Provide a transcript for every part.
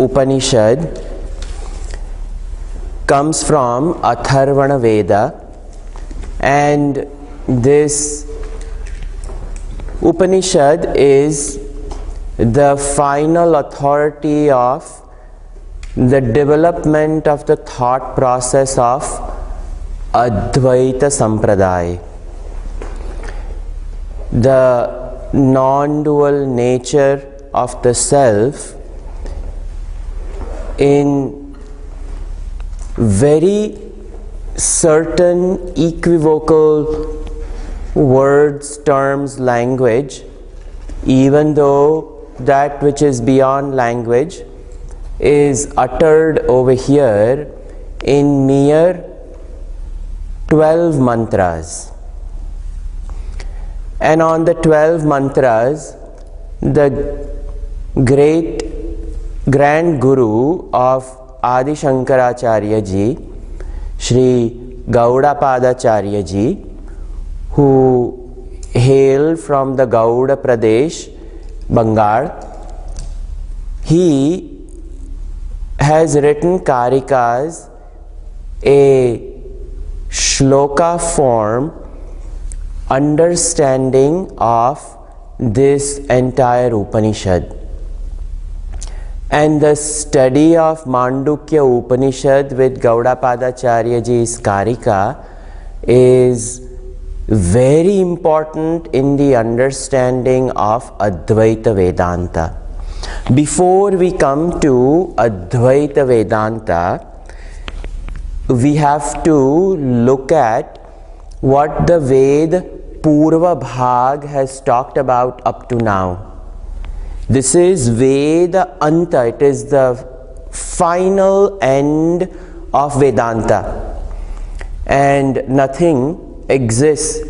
Upanishad comes from Atharvana Veda, and this Upanishad is the final authority of the development of the thought process of Advaita Sampradaya. The non-dual nature of the self in very certain equivocal words, terms, language, even though that which is beyond language is uttered over here in mere 12 mantras. And on the 12 mantras, the great Grand Guru of Adi Shankaracharya ji, Sri Gaudapadacharya ji, who hailed from the Gauda Pradesh, Bengal, he has written Karikas, a shloka form understanding of this entire Upanishad. And the study of Mandukya Upanishad with Gaudapadacharya ji's Karika is very important in the understanding of Advaita Vedanta. Before we come to Advaita Vedanta, we have to look at what the Ved Purva Bhag has talked about up to now. This is Veda Anta, it is the final end of Vedanta, and nothing exists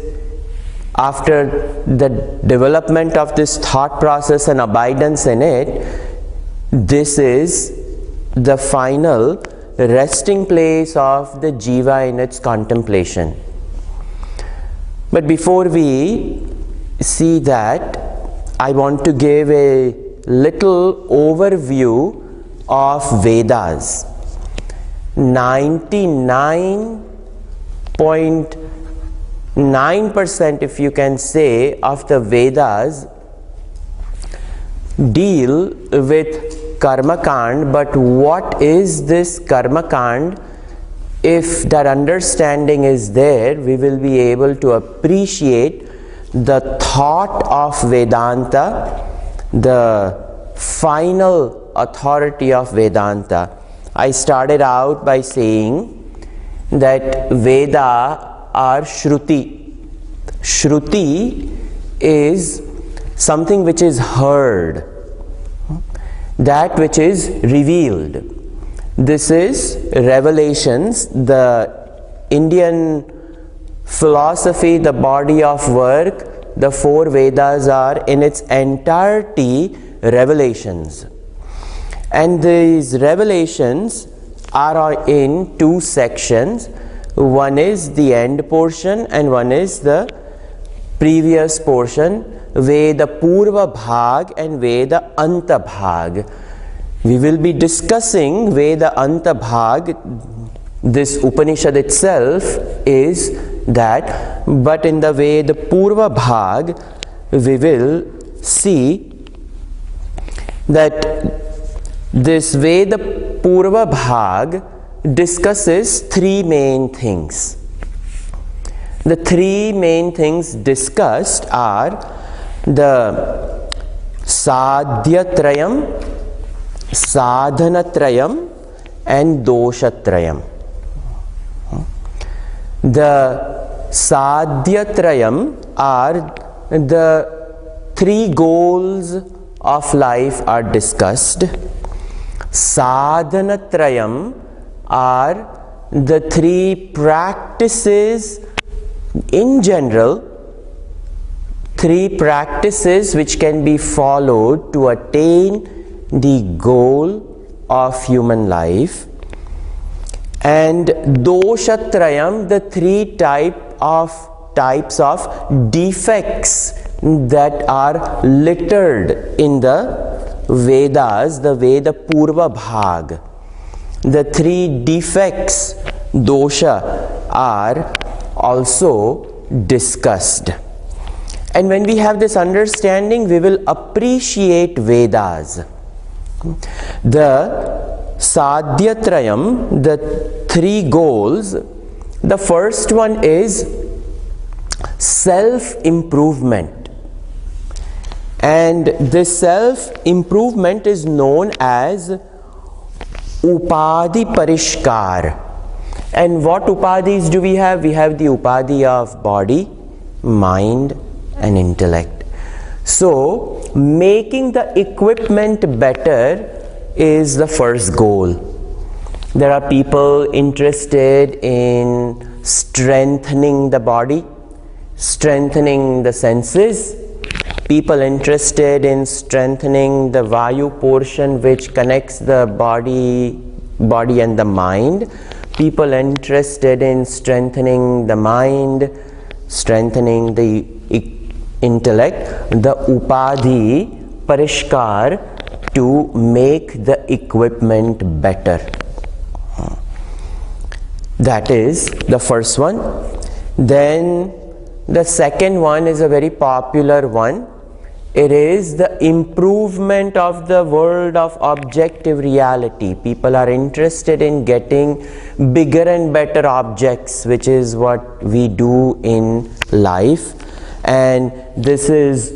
after the development of this thought process and abidance in it. This is the final resting place of the jiva in its contemplation. But before we see that, I want to give a little overview of Vedas. 99.9%, if you can say, of the Vedas deal with Karma Kand. But what is this Karma Kand? If that understanding is there, we will be able to appreciate the thought of Vedanta, the final authority of Vedanta. I started out by saying that Veda are Shruti. Shruti is something which is heard, that which is revealed. This is revelations. The Indian philosophy, the body of work, the four Vedas are in its entirety revelations. And these revelations are in two sections. One is the end portion and one is the previous portion, Veda Purva Bhag and Veda Anta Bhag. We will be discussing Veda Anta Bhag. This Upanishad itself is that, but in the Veda Purva Bhag, we will see that this Veda Purva Bhag discusses three main things. The three main things discussed are the Sadhyatrayam, Sadhanatrayam and Doshatrayam. The Sadhyatrayam are the three goals of life are discussed. Sadhanatrayam are the three practices in general, three practices which can be followed to attain the goal of human life. And Doshatrayam, the three types of defects that are littered in the Vedas, the Veda Purva Bhag, the 3 defects, dosha, are also discussed. And when we have this understanding, we will appreciate Vedas. The Sadhyatrayam, the 3 goals, the first one is self-improvement. And this self-improvement is known as Upadhi Parishkar. And what upadhis do we have? We have the upadhi of body, mind, and intellect. So, making the equipment better is the first goal. There are people interested in strengthening the body, strengthening the senses, people interested in strengthening the Vayu portion which connects the body and the mind, people interested in strengthening the mind, strengthening the intellect, the upadhi parishkar, to make the equipment better. That is the first one. Then the second one is a very popular one. It is the improvement of the world of objective reality. People are interested in getting bigger and better objects, which is what we do in life. And this is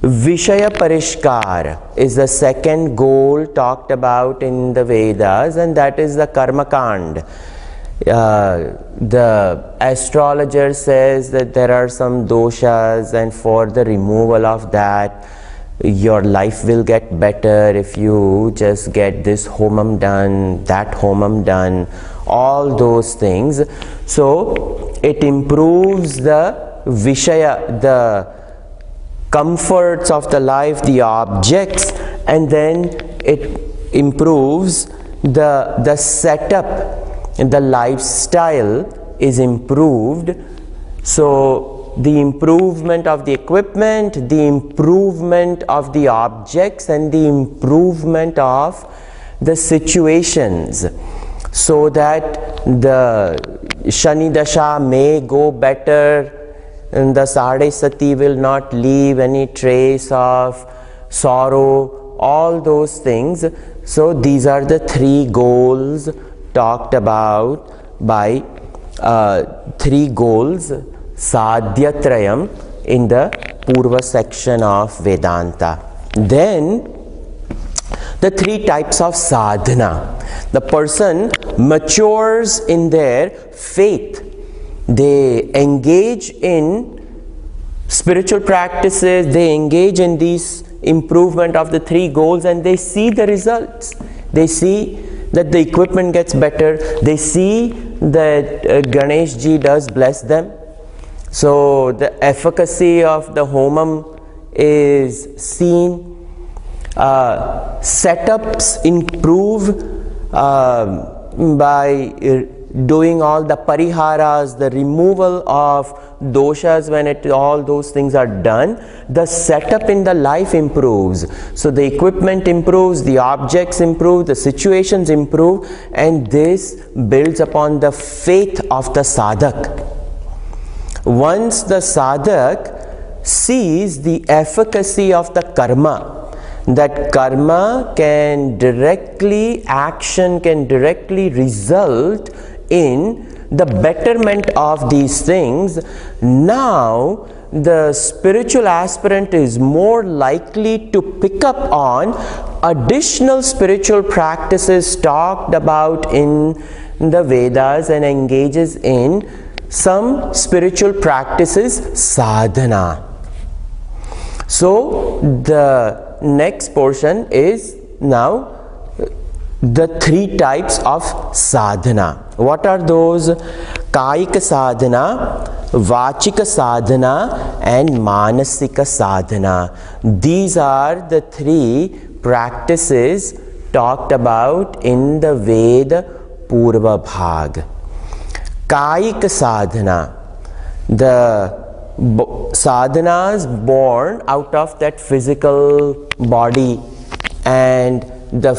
Vishaya Parishkar, is the second goal talked about in the Vedas, and that is the Karma Kand. The astrologer says that there are some doshas, and for the removal of that, your life will get better if you just get this homam done, that homam done, all those things. So it improves the Vishaya, the comforts of the life, the objects, and then it improves the setup. The lifestyle is improved. So the improvement of the equipment, the improvement of the objects, and the improvement of the situations, so that the Shani Dasha may go better, and the Sade Sati will not leave any trace of sorrow, all those things. So these are the 3 goals talked about by 3 goals, Sadhyatrayam, in the Purva section of Vedanta. Then the 3 types of sadhana. The person matures in their faith. They engage in spiritual practices, they engage in these improvement of the 3 goals, and they see the results. They see that the equipment gets better. They see that Ganesh ji does bless them. So the efficacy of the homam is seen. Setups improve by doing all the pariharas, the removal of doshas. When all those things are done, the setup in the life improves. So the equipment improves, the objects improve, the situations improve, and this builds upon the faith of the sadhak. Once the sadhak sees the efficacy of the karma, that karma can directly, action can directly result in the betterment of these things, now the spiritual aspirant is more likely to pick up on additional spiritual practices talked about in the Vedas and engages in some spiritual practices, sadhana. So the next portion is now the 3 types of sadhana. What are those? Kayika sadhana, Vachika sadhana, and Manasika sadhana. These are the 3 practices talked about in the Veda Purva Bhag. Kayika sadhana, the sadhanas born out of that physical body And the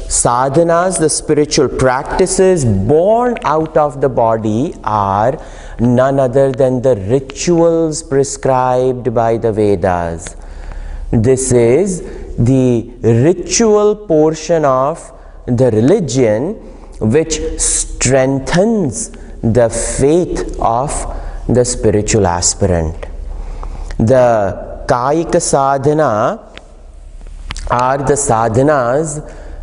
sadhanas, the spiritual practices born out of the body, are none other than the rituals prescribed by the Vedas. This is the ritual portion of the religion which strengthens the faith of the spiritual aspirant. The kayika sadhana are the sadhanas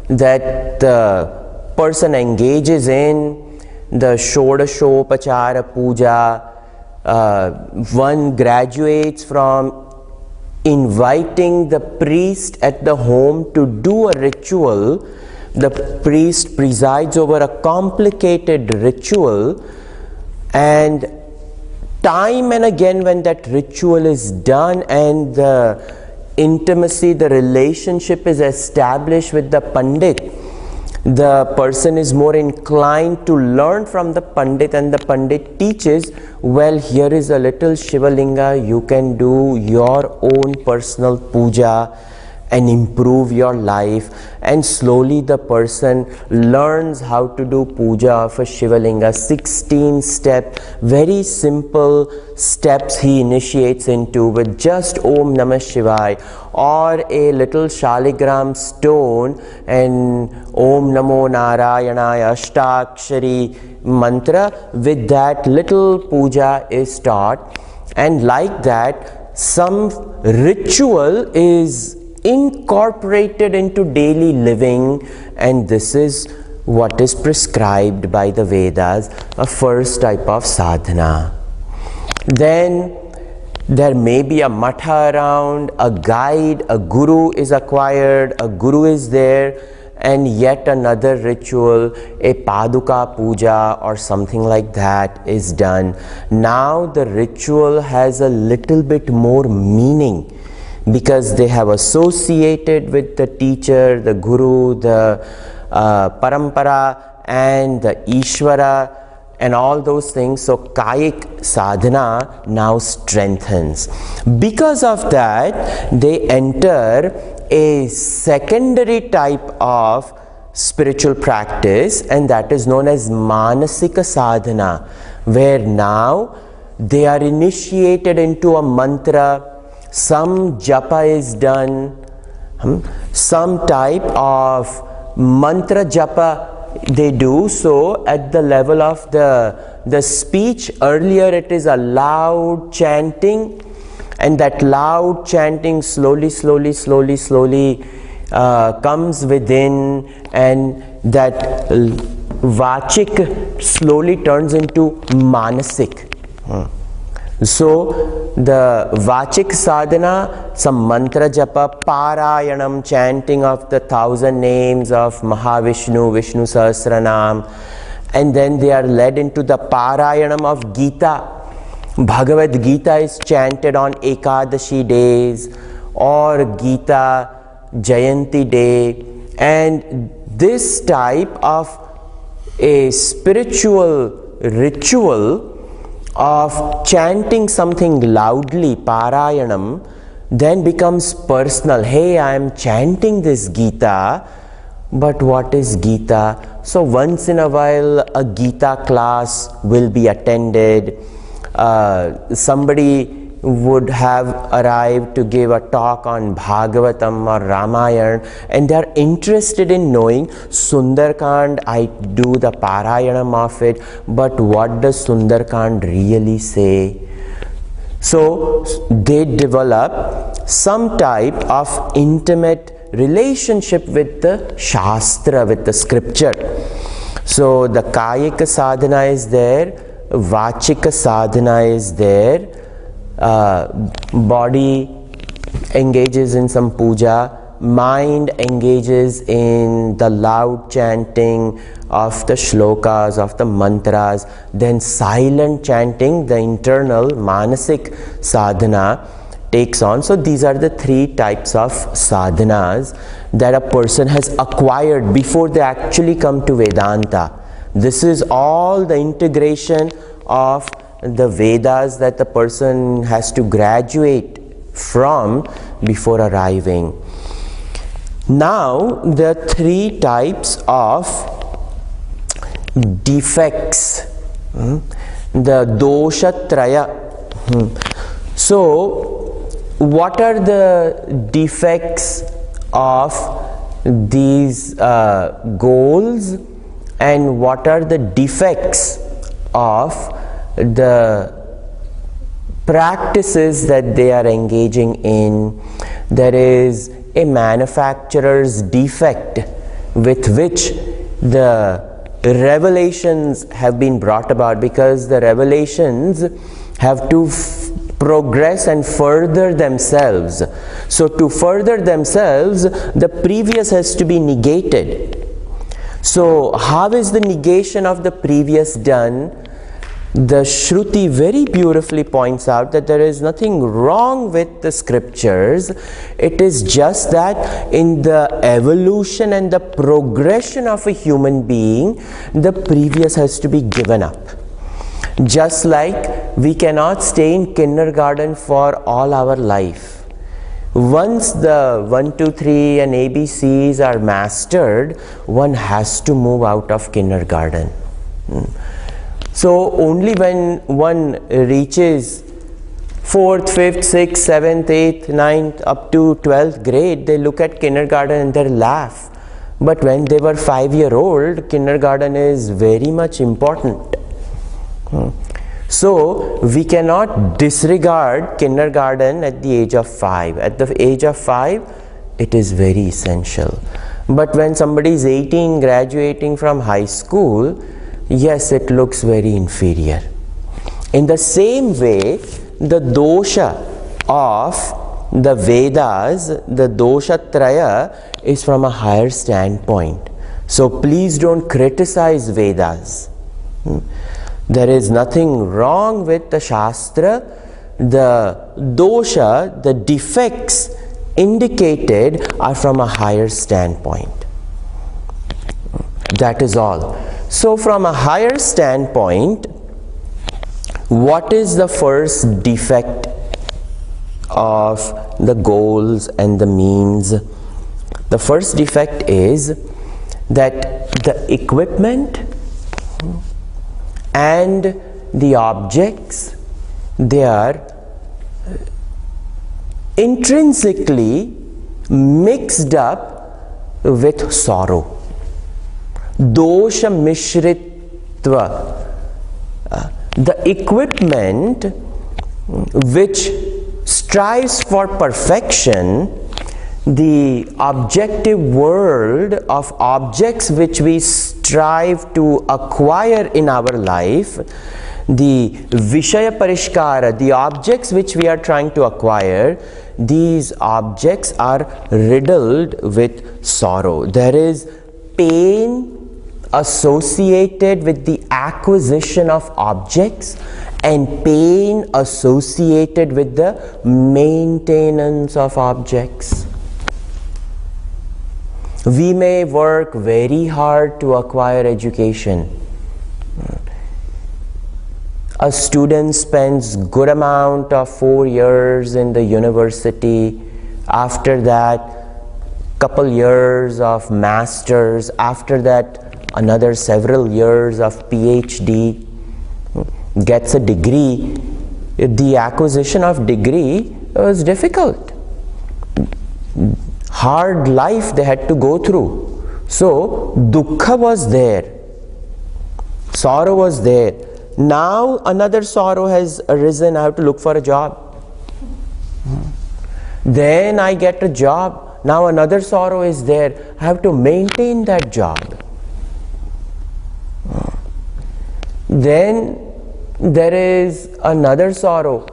that the person engages in. The Shodashopachara puja, one graduates from inviting the priest at the home to do a ritual. The priest presides over a complicated ritual, and time and again when that ritual is done and the intimacy, the relationship is established with the Pandit, the person is more inclined to learn from the Pandit, and the Pandit teaches, well, here is a little Shivalinga, you can do your own personal puja and improve your life. And slowly the person learns how to do puja of a Shivalinga. 16 step, very simple steps he initiates into with just Om Namah Shivaya, or a little Shaligram stone and Om Namo Narayanaya Ashtakshari mantra. With that little puja is taught, and like that some ritual is incorporated into daily living, and this is what is prescribed by the Vedas, a first type of sadhana. Then there may be a matha around, a guide, a guru is acquired, a guru is there, and yet another ritual, a paduka puja or something like that is done. Now the ritual has a little bit more meaning, because they have associated with the teacher, the guru, the parampara and the Ishvara and all those things. So kayik sadhana now strengthens. Because of that, they enter a secondary type of spiritual practice, and that is known as manasika sadhana, where now they are initiated into a mantra. Some japa is done, some type of mantra japa they do. So at the level of the speech, earlier it is a loud chanting, and that loud chanting slowly comes within, and that vachik slowly turns into manasik. So the vachik sadhana, some mantra japa, parayanam, chanting of the 1,000 names of Mahavishnu, Vishnu Sahasranam, and then they are led into the parayanam of Gita. Bhagavad Gita is chanted on Ekadashi days or Gita Jayanti day, and this type of a spiritual ritual of chanting something loudly, parayanam, then becomes personal. Hey, I am chanting this Gita, but what is Gita? So once in a while a Gita class will be attended. Somebody would have arrived to give a talk on Bhagavatam or Ramayana, and they are interested in knowing Sundarkand. I do the Parayanam of it, but what does Sundarkand really say? So they develop some type of intimate relationship with the Shastra, with the scripture. So the Kayika sadhana is there, Vachika sadhana is there, body engages in some puja, mind engages in the loud chanting of the shlokas, of the mantras, then silent chanting, the internal manasik sadhana takes on. So these are the three types of sadhanas that a person has acquired before they actually come to Vedanta. This is all the integration of the Vedas that the person has to graduate from before arriving. Now there are three types of defects, the dosha traya. So what are the defects of these goals, and what are the defects of the practices that they are engaging in? There is a manufacturer's defect with which the revelations have been brought about, because the revelations have to progress and further themselves. So to further themselves, the previous has to be negated. So how is the negation of the previous done? The Shruti very beautifully points out that there is nothing wrong with the scriptures. It is just that in the evolution and the progression of a human being, the previous has to be given up. Just like we cannot stay in kindergarten for all our life. Once the 1, 2, 3 and ABCs are mastered, one has to move out of kindergarten. So only when one reaches 4th, 5th, 6th, 7th, 8th, 9th up to 12th grade, they look at kindergarten and they laugh. But when they were 5-year-old, kindergarten is very much important. So we cannot disregard kindergarten at the age of 5. At the age of 5, it is very essential. But when somebody is 18, graduating from high school, yes, it looks very inferior. In the same way, the dosha of the Vedas, the dosha traya, is from a higher standpoint. So please don't criticize Vedas. There is nothing wrong with the Shastra. The dosha, the defects indicated, are from a higher standpoint. That is all. So from a higher standpoint, what is the first defect of the goals and the means? The first defect is that the equipment and the objects, they are intrinsically mixed up with sorrow. Dosha mishritva. The equipment which strives for perfection, the objective world of objects which we strive to acquire in our life, the Vishaya Parishkara, the objects which we are trying to acquire, these objects are riddled with sorrow. There is pain associated with the acquisition of objects and pain associated with the maintenance of objects. We may work very hard to acquire education. A student spends good amount of 4 years in the university. After that, couple years of masters. After that, another several years of PhD. Gets a degree. The acquisition of degree was difficult. Hard life they had to go through. So dukkha was there, sorrow was there. Now another sorrow has arisen. I have to look for a job. Then I get a job. Now another sorrow is there. I have to maintain that job. Then there is another sorrow.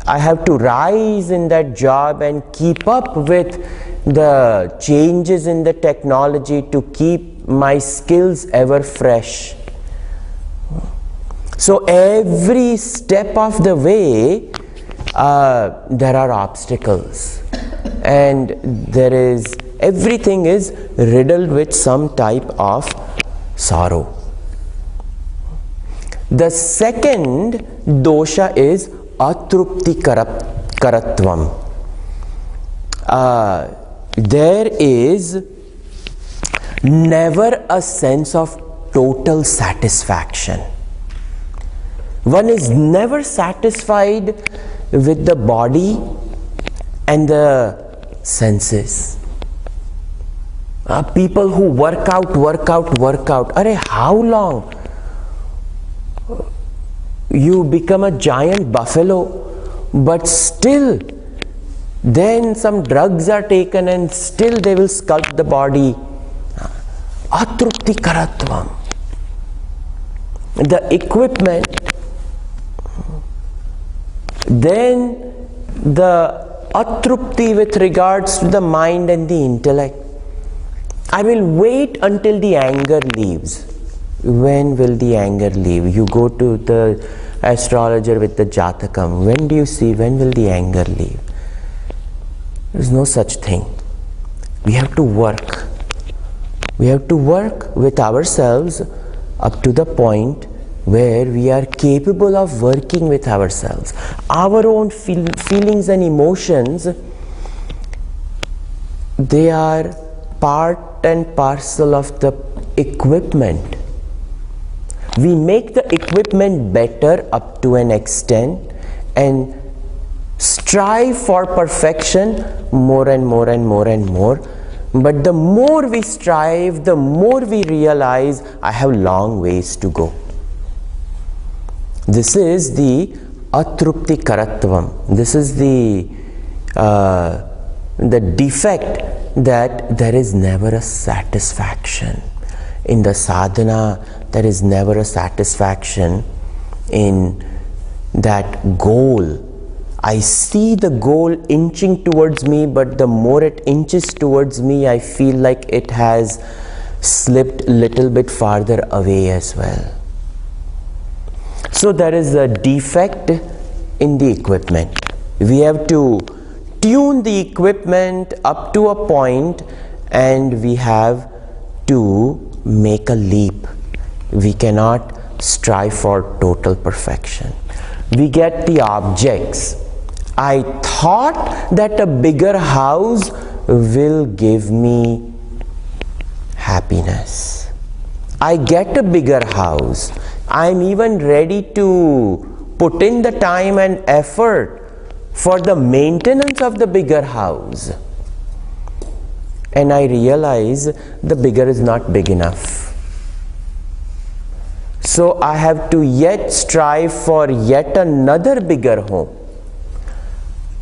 I have to rise in that job and keep up with the changes in the technology to keep my skills ever fresh. So every step of the way, there are obstacles, and everything is riddled with some type of sorrow. The second dosha is atrupti karatvam. there is never a sense of total satisfaction. One is never satisfied with the body and the senses. People who work out. How long? You become a giant buffalo, but still, then some drugs are taken and still they will sculpt the body. Atrupti karatvam. The equipment, then the atrupti with regards to the mind and the intellect. I will wait until the anger leaves. When will the anger leave? You go to the astrologer with the Jatakam. When do you see when will the anger leave? There is no such thing. We have to work. We have to work with ourselves up to the point where we are capable of working with ourselves. Our own feelings and emotions, they are part and parcel of the equipment. We make the equipment better up to an extent and strive for perfection more and more and more and more. But the more we strive, the more we realize I have long ways to go. This is the atrupti karatvam. This is the defect that there is never a satisfaction. In the sadhana, there is never a satisfaction in that goal. I see the goal inching towards me, but the more it inches towards me, I feel like it has slipped a little bit farther away as well. So there is a defect in the equipment. We have to tune the equipment up to a point, and we have to make a leap. We cannot strive for total perfection. We get the objects. I thought that a bigger house will give me happiness. I get a bigger house. I'm even ready to put in the time and effort for the maintenance of the bigger house. And I realize the bigger is not big enough. So I have to yet strive for yet another bigger home.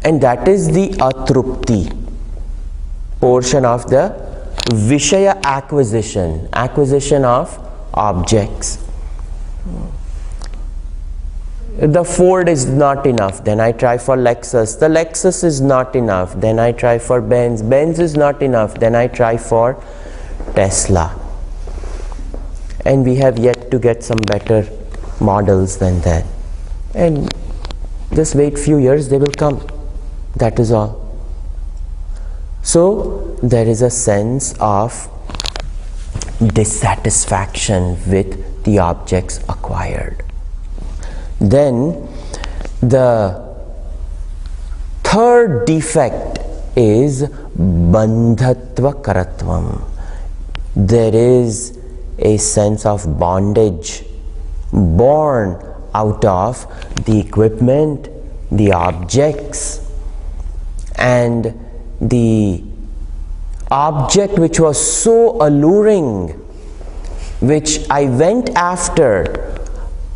And that is the atrupti portion of the Vishaya acquisition of objects. The Ford is not enough, then I try for Lexus. The Lexus is not enough, then I try for Benz. Benz is not enough, then I try for Tesla. And we have yet to get some better models than that. And just wait few years, they will come. That is all. So there is a sense of dissatisfaction with the objects acquired. Then the third defect is bandhatva karatvam. There is a sense of bondage born out of the equipment, the objects, and the object which was so alluring, which I went after,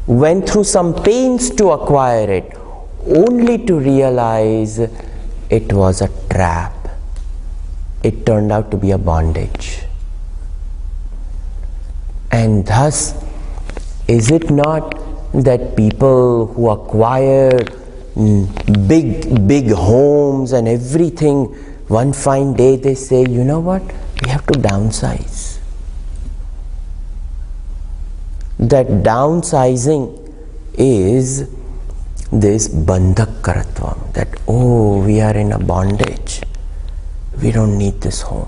went through some pains to acquire it, only to realize it was a trap. It turned out to be a bondage. And thus, is it not that people who acquire big homes and everything, one fine day they say, you know what, we have to downsize. That downsizing is this bandhak karatvam, that we are in a bondage, we don't need this home.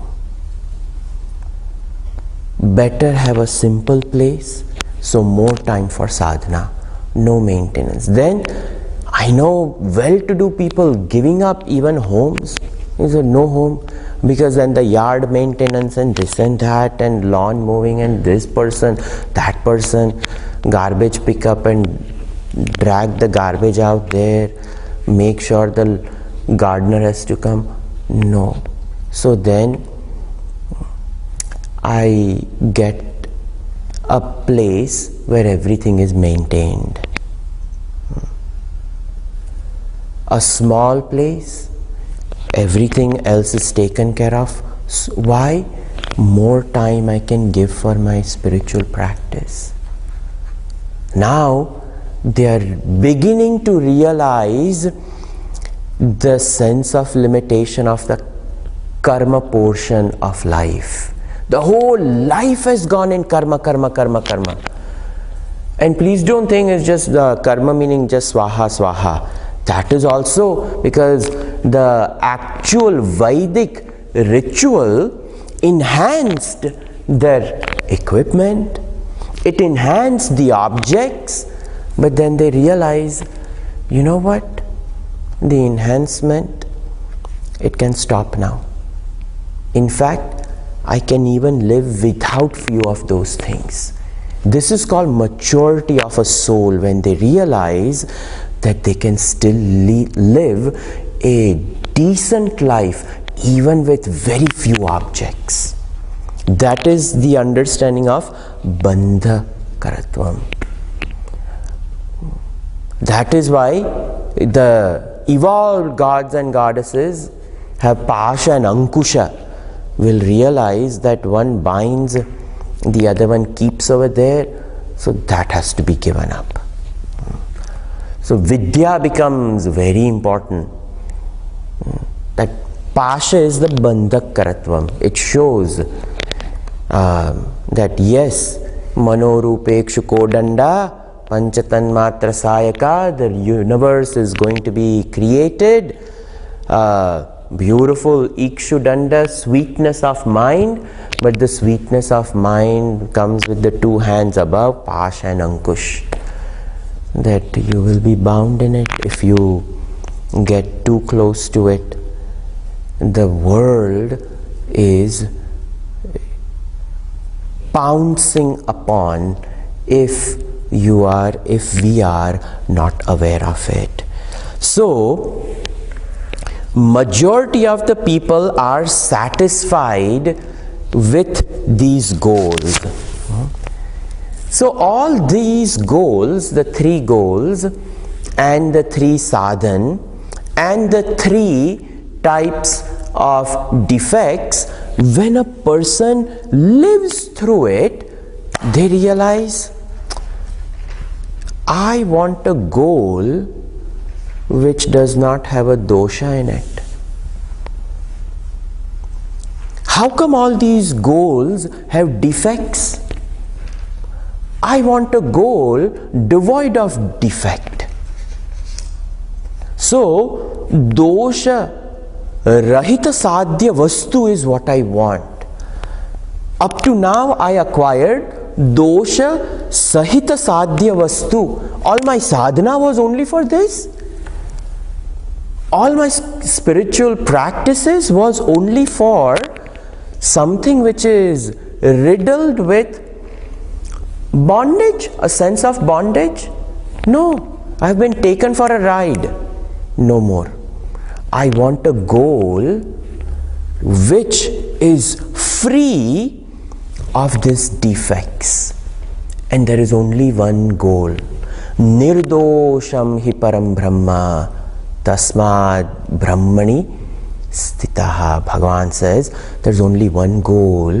Better have a simple place, so more time for sadhana, no maintenance. Then I know well-to-do people giving up even homes. He said, no home, because then the yard maintenance and this and that and lawn mowing and this person, that person, garbage pickup and drag the garbage out there, make sure the gardener has to come. No. So then I get a place where everything is maintained. A small place, everything else is taken care of. So why? More time I can give for my spiritual practice. Now they are beginning to realize the sense of limitation of the karma portion of life. The whole life has gone in karma, karma, karma, karma. And please don't think it's just the karma meaning just swaha, swaha. That is also because the actual Vedic ritual enhanced their equipment, it enhanced the objects, but then they realize, you know what? The enhancement, it can stop now. In fact, I can even live without few of those things. This is called maturity of a soul, when they realize that they can still live a decent life even with very few objects. That is the understanding of bandha karatvam. That is why the evolved gods and goddesses have pasha and ankusha, will realize that one binds, the other one keeps over there, so that has to be given up. So vidya becomes very important. That pasha is the bandhak karatvam. It shows that yes, manorupekshu kodanda panchatan matra sayaka, the universe is going to be created. Beautiful ikshudanda, sweetness of mind, but the sweetness of mind comes with the two hands above, pasha and ankush. That you will be bound in it if you get too close to it. The world is pouncing upon if we are not aware of it. So majority of the people are satisfied with these goals. So all these goals, the three goals and the three sadhan and the three types of defects, when a person lives through it, they realize, I want a goal which does not have a dosha in it. How come all these goals have defects? I want a goal devoid of defect. So, dosha rahita sadhya vastu is what I want. Up to now I acquired dosha sahita sadhya vastu. All my sadhana was only for this. All my spiritual practices was only for something which is riddled with bondage, a sense of bondage. No, I have been taken for a ride. No more. I want a goal which is free of these defects. And there is only one goal. Nirdosham hi param brahma tasmad brahmani stitaha. Bhagavan says there is only one goal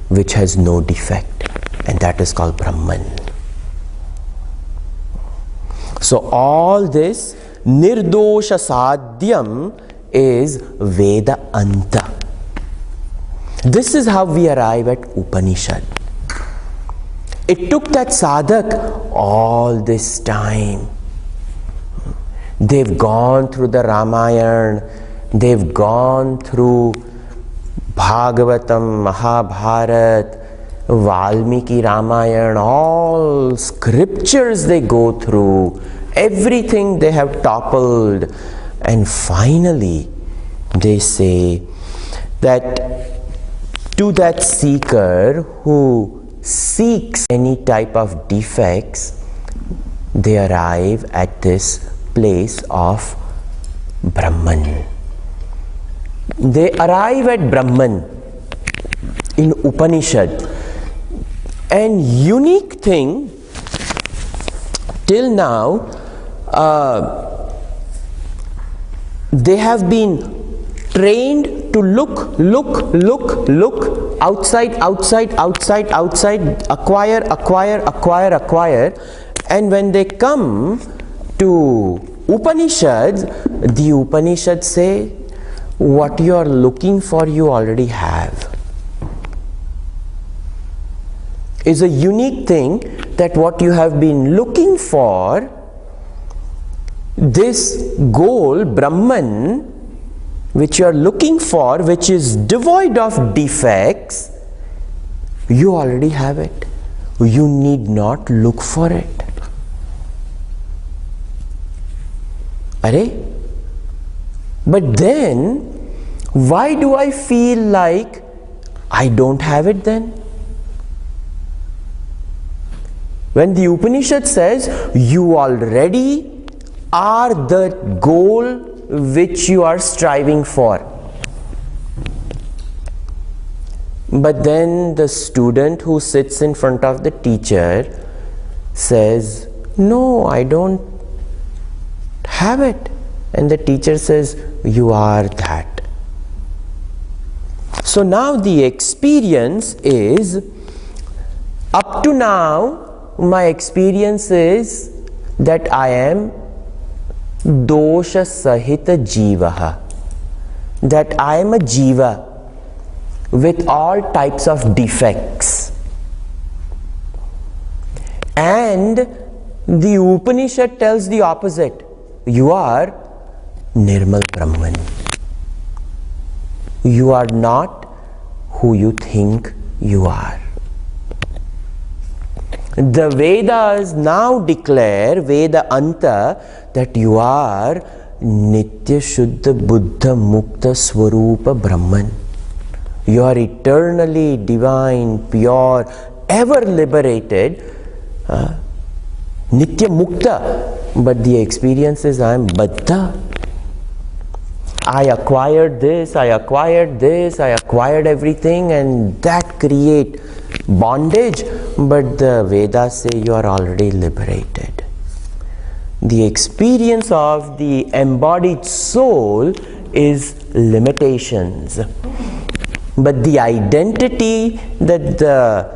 which has no defect, and that is called Brahman. So all this nirdosha sadhyam is Veda Anta. This is how we arrive at Upanishad. It took that sadhak all this time. They've gone through the Ramayana, they've gone through Bhagavatam, Mahabharat, Valmiki Ramayana, all scriptures they go through, everything they have toppled, and finally They say that to that seeker who seeks any type of defects, they arrive at this place of Brahman. They arrive at Brahman in Upanishad. And unique thing, till now, they have been trained to look outside, acquire, and when they come to Upanishads, the Upanishads say, what you are looking for you already have. Is a unique thing that what you have been looking for, this goal, Brahman, which you are looking for, which is devoid of defects, you already have it. You need not look for it. Arey? But then, why do I feel like I don't have it then? When the Upanishad says, you already are the goal which you are striving for. But then the student who sits in front of the teacher says, no, I don't have it. And the teacher says, you are that. So now the experience is, up to now, my experience is that I am dosha sahita jivaha, that I am a jiva with all types of defects. And the Upanishad tells the opposite. You are Nirmal Brahman. You are not who you think you are. The Vedas now declare, Veda Anta, that you are Nitya Shuddha Buddha Mukta Swarupa Brahman. You are eternally divine, pure, ever liberated, Nitya Mukta. But the experience is I am Baddha. I acquired this, I acquired everything, and that create bondage. But the Vedas say you are already liberated. The experience of the embodied soul is limitations. But the identity that the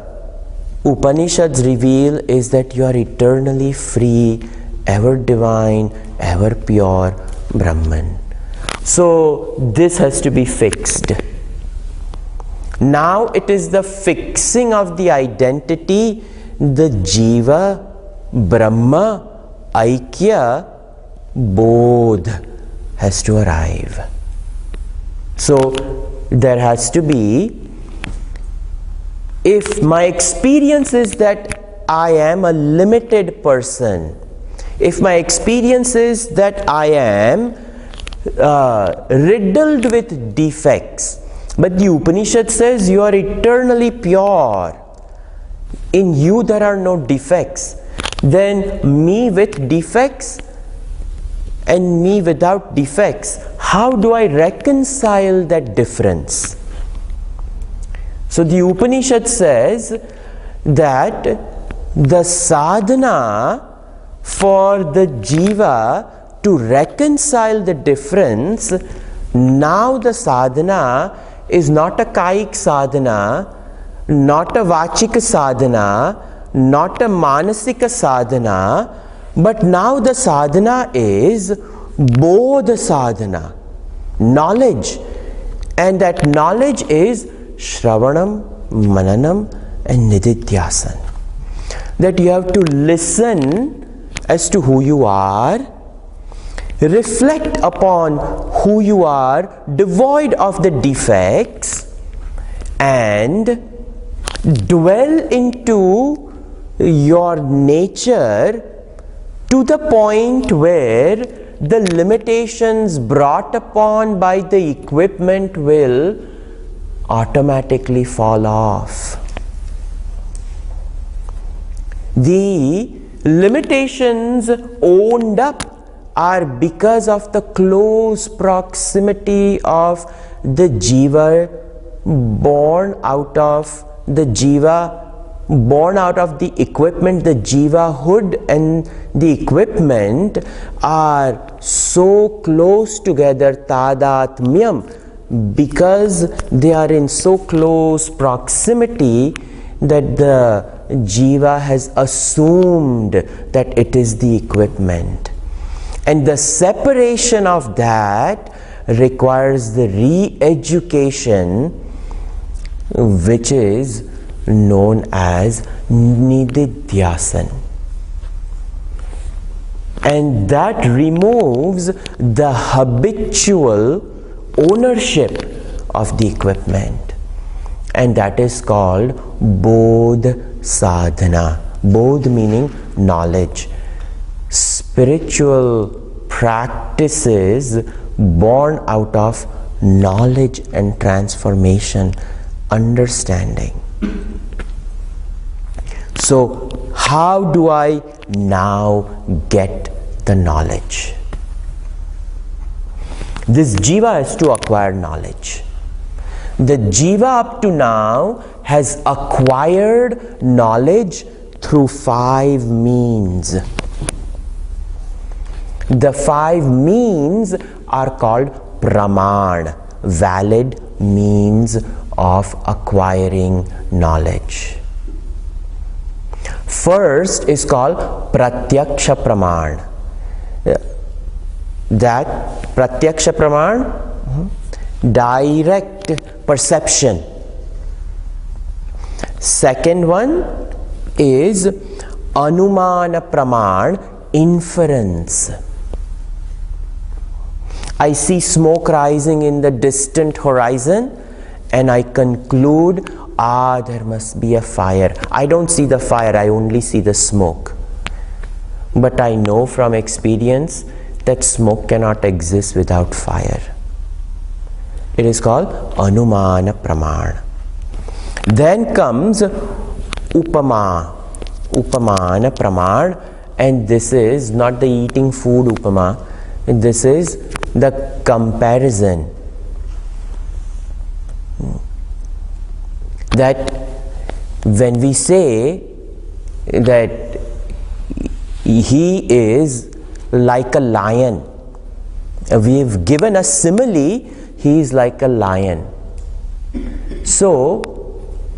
Upanishads reveal is that you are eternally free, ever divine, ever pure Brahman. So this has to be fixed. Now it is the fixing of the identity, the Jiva, Brahma, Aikya, Bodh has to arrive. So there has to be, if my experience is that I am a limited person, if my experience is that I am riddled with defects, but the Upanishad says you are eternally pure, in you there are no defects, then me with defects and me without defects, how do I reconcile that difference? So the Upanishad says that the sadhana for the jiva to reconcile the difference, now the sadhana is not a kaik sadhana, not a vachika sadhana, not a manasika sadhana, but now the sadhana is bodha sadhana, knowledge. And that knowledge is Shravanam, Mananam and Nididhyasan. That you have to listen as to who you are, reflect upon who you are, devoid of the defects, and dwell into your nature to the point where the limitations brought upon by the equipment will automatically fall off. The limitations owned up are because of the close proximity of the jiva born out of the equipment. The jiva hood and the equipment are so close together, tadatmyam, because they are in so close proximity that the jiva has assumed that it is the equipment. And the separation of that requires the re-education, which is known as nididhyasan. And that removes the habitual ownership of the equipment. And that is called bodh sadhana. Bodh meaning knowledge. Spiritual practices born out of knowledge and transformation, understanding. So, how do I now get the knowledge? This jiva has to acquire knowledge. The jiva up to now has acquired knowledge through 5 means. The 5 means are called praman, valid means of acquiring knowledge. First is called pratyaksha praman. That pratyaksha praman, direct perception. Second one is anumana praman, inference. I see smoke rising in the distant horizon and I conclude, there must be a fire. I don't see the fire, I only see the smoke. But I know from experience that smoke cannot exist without fire. It is called anumana praman. Then comes upamana praman, and this is not the eating food upama, this is the comparison. That when we say that he is like a lion, we have given a simile, he is like a lion. So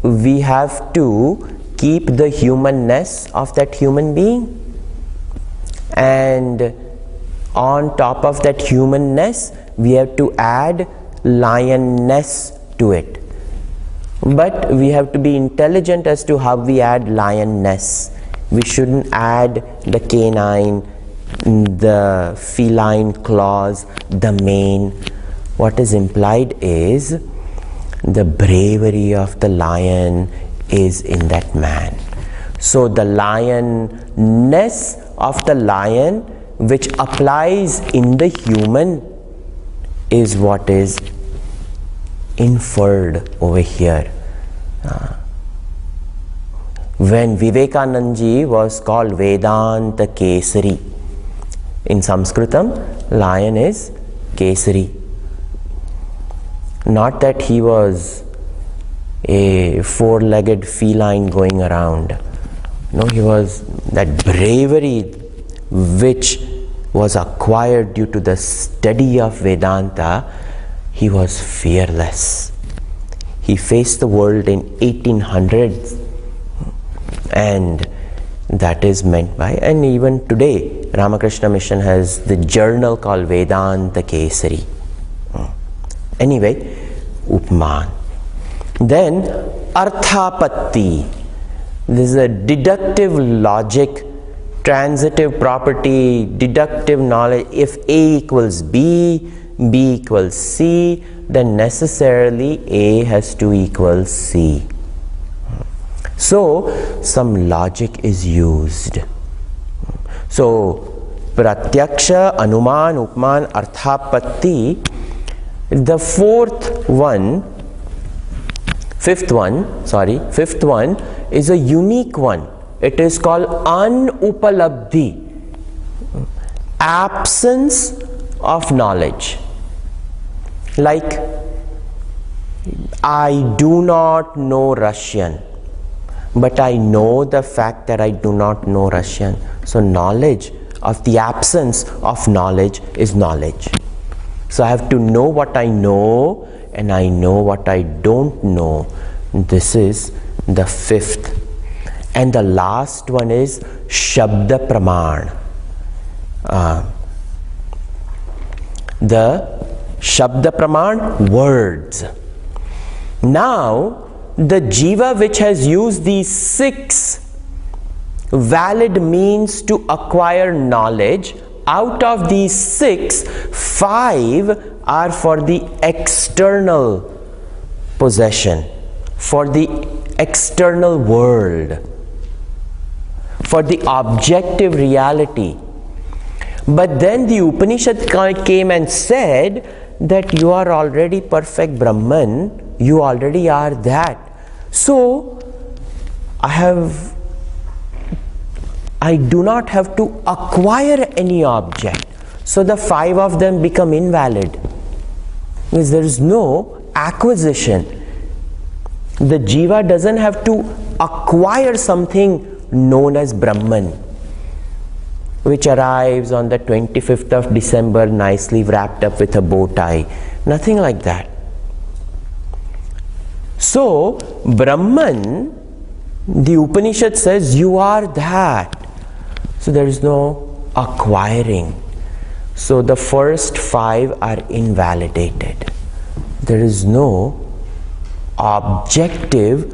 we have to keep the humanness of that human being, and on top of that humanness we have to add lionness to it. But we have to be intelligent as to how we add lionness. We shouldn't add the canine, the feline claws, the mane. What is implied is the bravery of the lion is in that man. So the lionness of the lion, which applies in the human, is what is inferred over here. When Vivekananda was called Vedanta Kesari, in Sanskritam, lion is Kesari. Not that he was a 4-legged feline going around. No, he was that bravery which was acquired due to the study of Vedanta. He was fearless. He faced the world in 1800s, and that is meant by, and even today Ramakrishna Mission has the journal called Vedanta Kesari. Anyway, Upman. Then Arthapatti. This is a deductive logic, transitive property, deductive knowledge. If A equals B, B equals C, then necessarily A has to equal C. So some logic is used. So Pratyaksha, Anuman, Upman, Arthapatti. The fifth one is a unique one. It is called Anupalabdhi, absence of knowledge. Like, I do not know Russian, but I know the fact that I do not know Russian. So knowledge of the absence of knowledge is knowledge. So I have to know what I know, and I know what I don't know. This is the fifth. And the last one is Shabda Praman. The Shabda Praman, words. Now, the jiva which has used these 6 valid means to acquire knowledge, out of these 6, 5 are for the external possession, for the external world, for the objective reality. But then the Upanishad came and said that you are already perfect Brahman, you already are that. So I do not have to acquire any object. So the 5 of them become invalid, because there is no acquisition. The jiva doesn't have to acquire something known as Brahman, which arrives on the 25th of December nicely wrapped up with a bow tie. Nothing like that. So Brahman, the Upanishad says, you are that. So there is no acquiring. So the first 5 are invalidated. There is no objective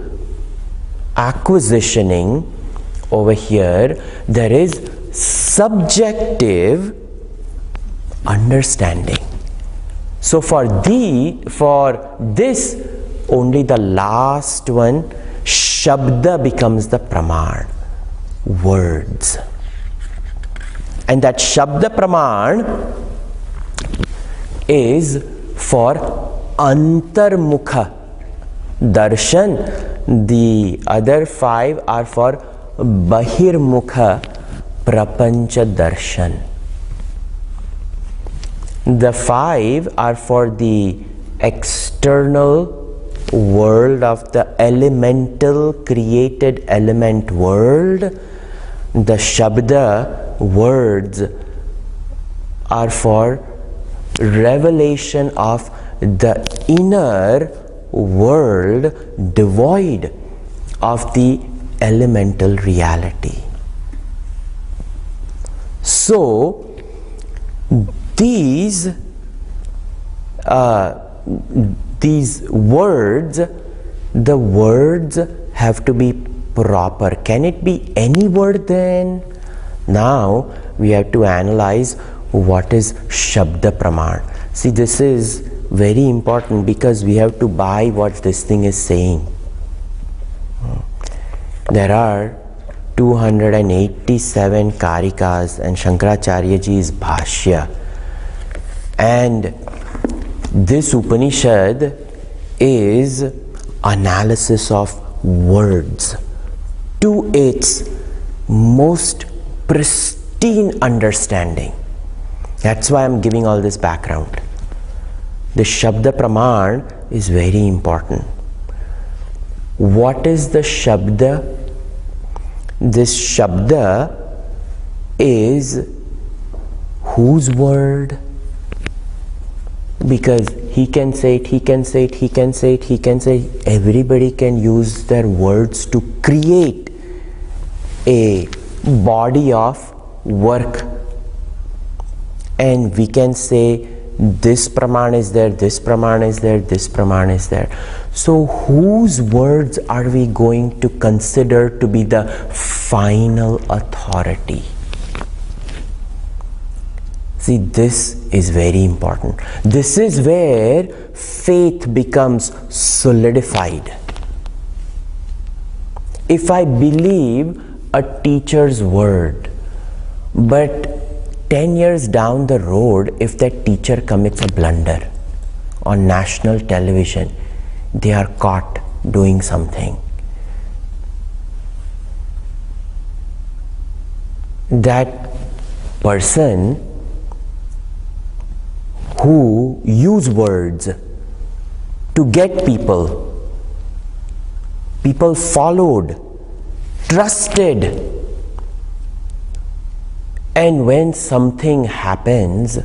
acquisitioning over here. There is subjective understanding. So for this, only the last one, Shabda, becomes the Praman, words. And that Shabda Praman is for Antarmukha Darshan. The other 5 are for Bahirmukha Prapancha Darshan. The 5 are for the external world of the elemental created element world. The Shabda, words, are for revelation of the inner world devoid of the elemental reality. So these words, the words have to be proper. Can it be any word then? Now we have to analyze what is Shabda Praman. See, this is very important, because we have to buy what this thing is saying. There are 287 Karikas and Shankaracharyaji's Bhashya. And this Upanishad is analysis of words to its most pristine understanding. That's why I'm giving all this background. The Shabda Praman is very important. What is the Shabda? This Shabda is whose word? Because he can say it, he can say it, he can say it, he can say it. Everybody can use their words to create a body of work. And we can say this Praman is there, this Praman is there, this Praman is there. So whose words are we going to consider to be the final authority? See, this is very important. This is where faith becomes solidified. If I believe a teacher's word, but 10 years down the road, if that teacher commits a blunder on national television, they are caught doing something, that person who use words to get people followed, trusted, and when something happens,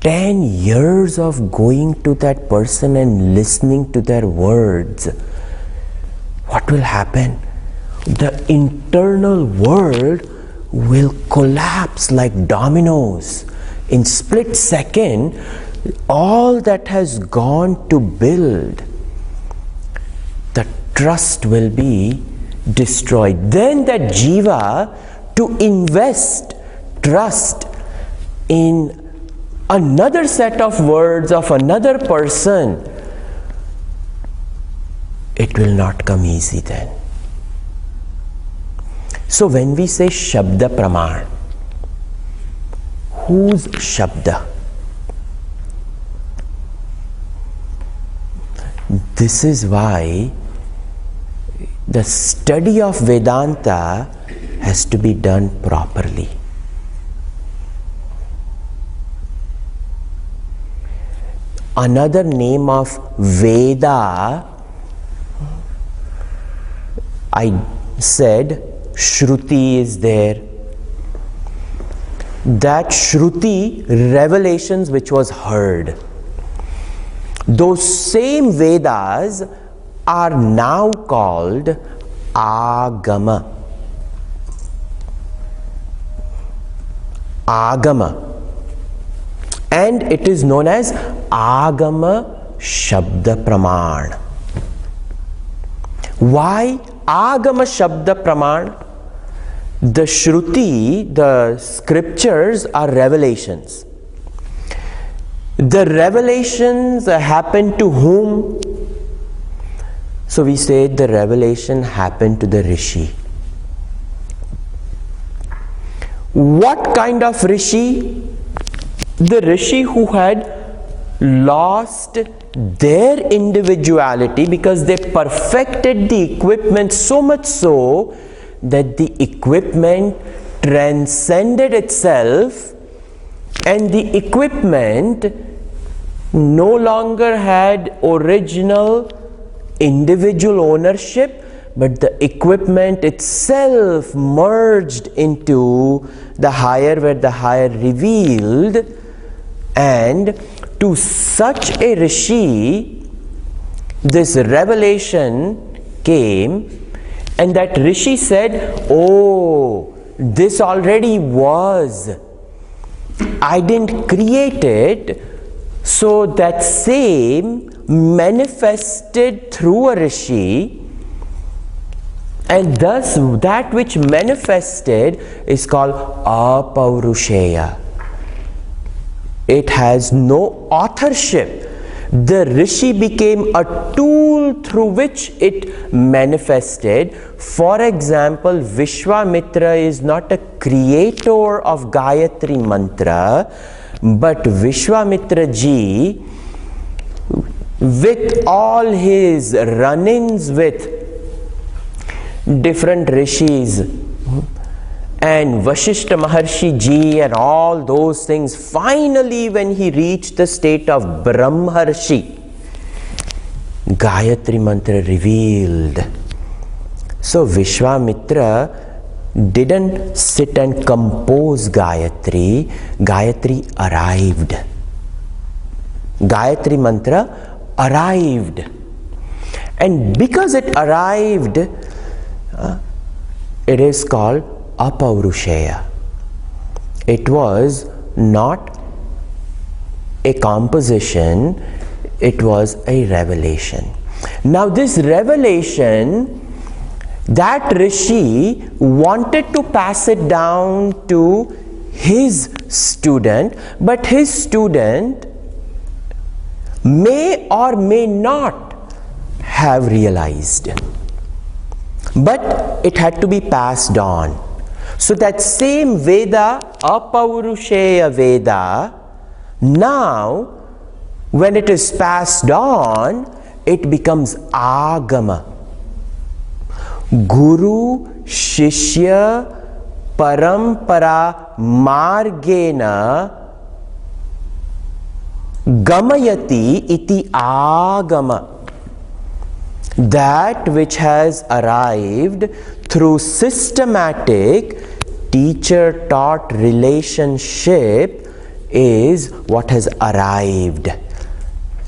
10 years of going to that person and listening to their words, what will happen? The internal world will collapse like dominoes. In split second, all that has gone to build, the trust will be destroyed. Then that jiva, to invest trust in another set of words of another person, it will not come easy then. So when we say Shabda Praman, whose Shabda? This is why the study of Vedanta has to be done properly. Another name of Veda, I said Shruti is there. That Shruti, revelations which was heard. Those same Vedas are now called Agama. Agama. And it is known as Agama Shabda Praman. Why Agama Shabda Praman? The Shruti, the scriptures, are revelations. The revelations happen to whom? So we say the revelation happened to the Rishi. What kind of Rishi? The Rishi who had lost their individuality because they perfected the equipment so much so that the equipment transcended itself, and the equipment no longer had original individual ownership, but the equipment itself merged into the higher, where the higher revealed. And to such a Rishi, this revelation came, and that Rishi said, oh, this already was. I didn't create it. So that same manifested through a Rishi, and thus that which manifested is called Apaurusheya. It has no authorship. The Rishi became a tool through which it manifested. For example, Vishwamitra is not a creator of Gayatri Mantra, but Vishwamitra ji, with all his run-ins with different rishis and Vashishta Maharshi ji and all those things, finally when he reached the state of Brahmarshi, Gayatri Mantra revealed. So Vishwamitra didn't sit and compose Gayatri. Gayatri arrived. Gayatri Mantra arrived. And because it arrived, it is called Apaurusheya. It was not a composition, it was a revelation. Now this revelation, that Rishi wanted to pass it down to his student, but his student may or may not have realized. But it had to be passed on. So that same Veda, Apaurushaya Veda, now when it is passed on, it becomes Agama. Guru Shishya Parampara Margena Gamayati iti Agama. That which has arrived through systematic teacher-taught relationship is what has arrived.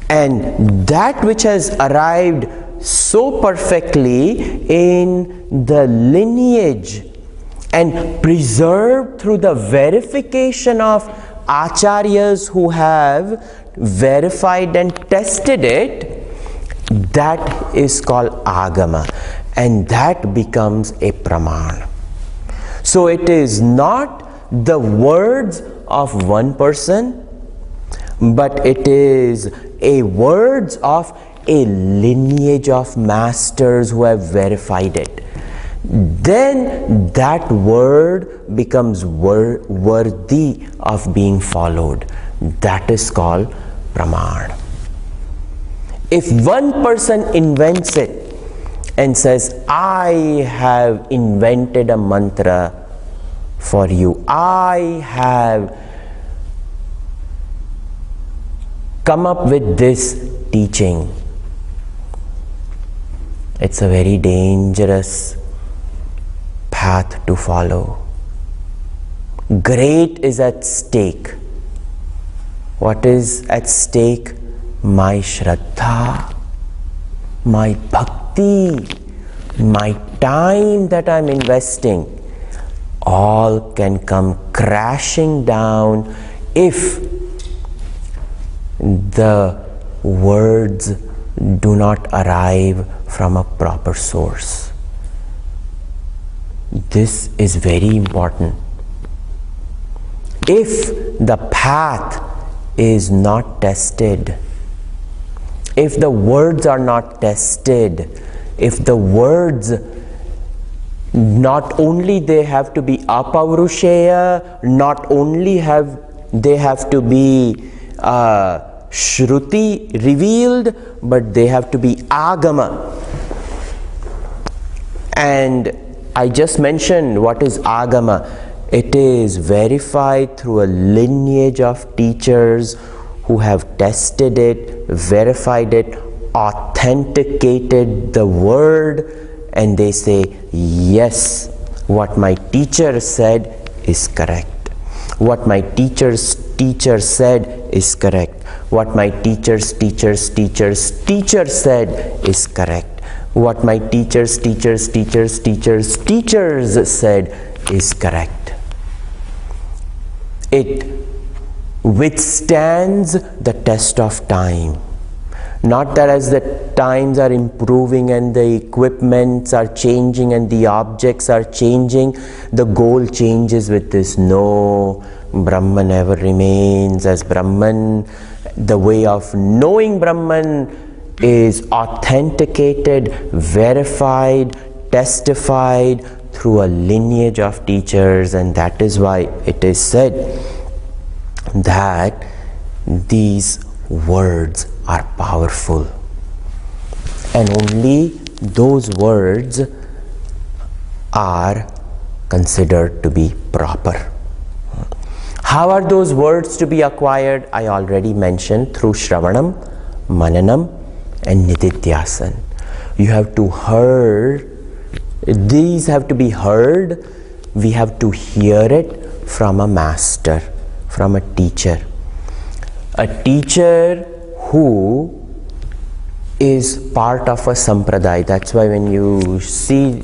And that which has arrived so perfectly in the lineage and preserved through the verification of acharyas who have verified and tested it, that is called agama, and that becomes a praman. So it is not the words of one person, but it is a words of a lineage of masters who have verified it. Then that word becomes worthy of being followed. That is called praman. If one person invents it and says, I have invented a mantra for you, I have come up with this teaching, it's a very dangerous path to follow. Great is at stake. What is at stake? My Shraddha, my bhakti, my time that I'm investing, all can come crashing down if the words do not arrive from a proper source. This is very important. If the path is not tested, if the words are not tested, if the words not only they have to be apaurushaya, not only they have to be shruti revealed, but they have to be agama. And I just mentioned what is agama. It is verified through a lineage of teachers who have tested it, verified it, authenticated the word, and they say, yes, what my teacher said is correct. What my teacher's teacher said is correct. What my teacher's teacher's teacher's teacher said is correct. What my teacher's teacher's teacher's teacher's teachers said is correct. It withstands the test of time. Not that as the times are improving and the equipments are changing and the objects are changing, the goal changes with this. No, Brahman ever remains as Brahman. The way of knowing Brahman is authenticated, verified, testified through a lineage of teachers, and that is why it is said that these words are powerful, and only those words are considered to be proper. How are those words to be acquired? I already mentioned through Shravanam, Mananam and Nididhyasan. You have to hear, these have to be heard, we have to hear it from a master, from a teacher. A teacher who is part of a sampradaya. That's why when you see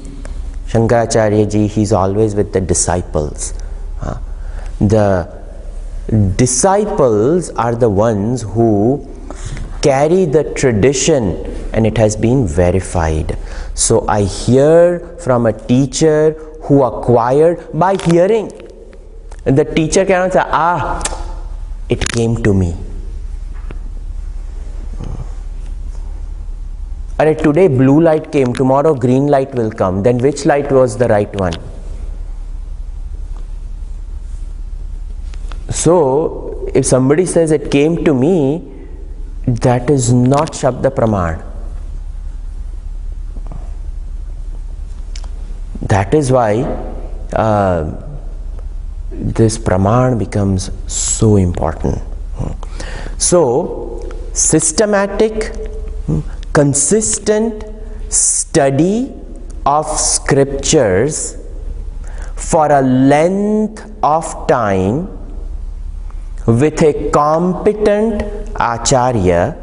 Shankaracharya ji, he's always with the disciples. The disciples are the ones who carry the tradition, and it has been verified. So I hear from a teacher who acquired by hearing. The teacher cannot say, it came to me. Today blue light came, tomorrow green light will come. Then which light was the right one? So if somebody says it came to me, that is not Shabda Praman. That is why this Praman becomes so important. So systematic, consistent study of scriptures for a length of time with a competent acharya,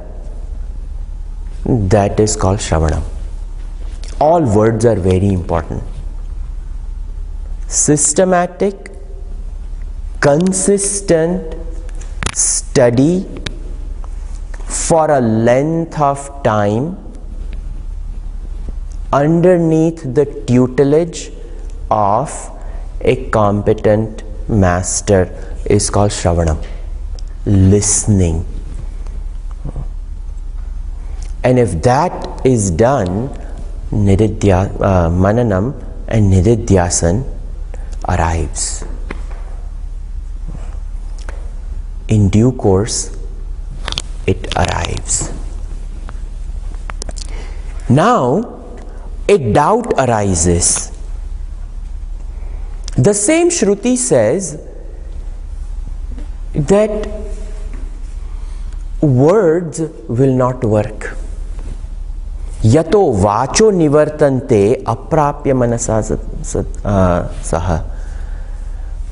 that is called Shravanam. All words are very important. Systematic, consistent study for a length of time underneath the tutelage of a competent master is called Shravanam, listening. And if that is done, Mananam and Nididhyasan arrives. In due course, it arrives. Now, a doubt arises. The same Shruti says that words will not work. Yato vacho nivartante aprapya manasa saha.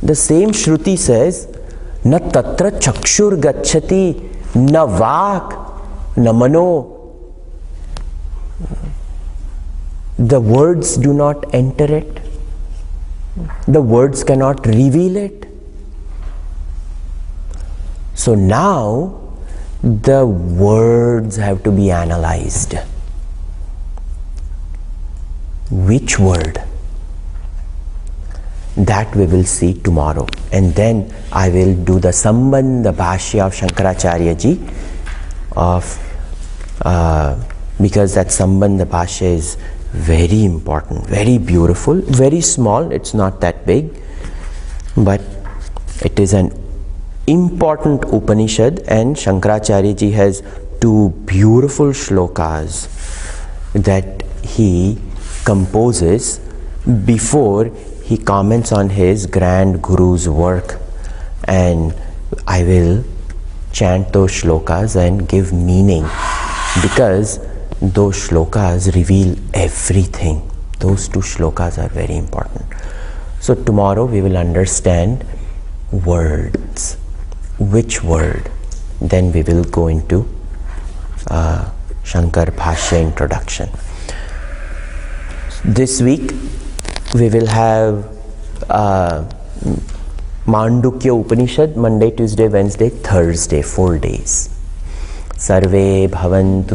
The same Shruti says, na tatra chakshur gacchati, na vak, na mano. The words do not enter it. The words cannot reveal it. So now the words have to be analyzed. Which word? That we will see tomorrow. And then I will do the Sambandha Bhashya of Shankaracharya ji because that Sambandha Bhashya is very important, very beautiful, very small. It's not that big, but it is an important Upanishad, and Shankaracharya ji has two beautiful shlokas that he composes before he comments on his grand guru's work, and I will chant those shlokas and give meaning, because those shlokas reveal everything. Those two shlokas are very important. So tomorrow we will understand words. Which word? Then we will go into Shankar Bhashya introduction. This week we will have Mandukya Upanishad, Monday, Tuesday, Wednesday, Thursday, 4 days. Sarve bhavantu